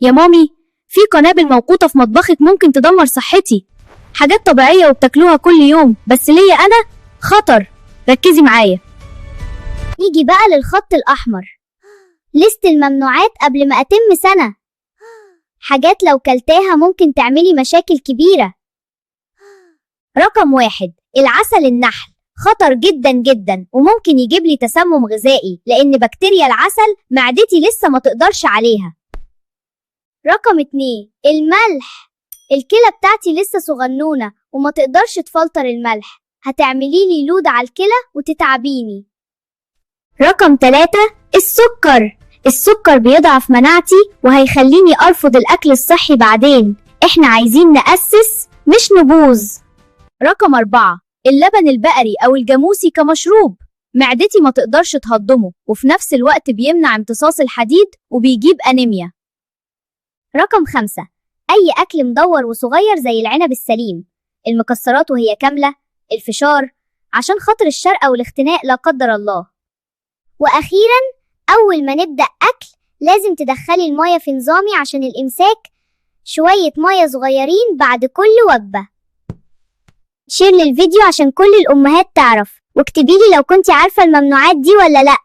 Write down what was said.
يا مامي، في قنابل موقوتة في مطبخك ممكن تدمر صحتي. حاجات طبيعية وبتاكلوها كل يوم، بس ليا أنا خطر. ركزي معايا. نيجي بقى للخط الأحمر، لست الممنوعات قبل ما أتم سنة. حاجات لو كلتاها ممكن تعملي مشاكل كبيرة. رقم 1، العسل النحل. خطر جدا جدا وممكن يجيب لي تسمم غذائي لأن بكتيريا العسل معدتي لسه ما تقدرش عليها. رقم 2، الملح. الكلى بتاعتي لسه صغنونة وما تقدرش تفلتر الملح، هتعملي لي لود على الكلى وتتعبيني. رقم 3، السكر. السكر بيضعف مناعتي وهيخليني أرفض الأكل الصحي بعدين. إحنا عايزين نأسس مش نبوظ. رقم 4، اللبن البقري أو الجاموسي كمشروب. معدتي ما تقدرش تهضمه وفي نفس الوقت بيمنع امتصاص الحديد وبيجيب أنيميا. رقم 5، أي أكل مدور وصغير زي العنب السليم، المكسرات وهي كاملة، الفشار، عشان خاطر الشرقة والاختناق لا قدر الله. وأخيراً، أول ما نبدأ أكل لازم تدخلي المية في نظامي عشان الإمساك، شوية مية صغيرين بعد كل وجبة. شير للفيديو عشان كل الأمهات تعرف، واكتبيلي لو كنتي عارفة الممنوعات دي ولا لأ.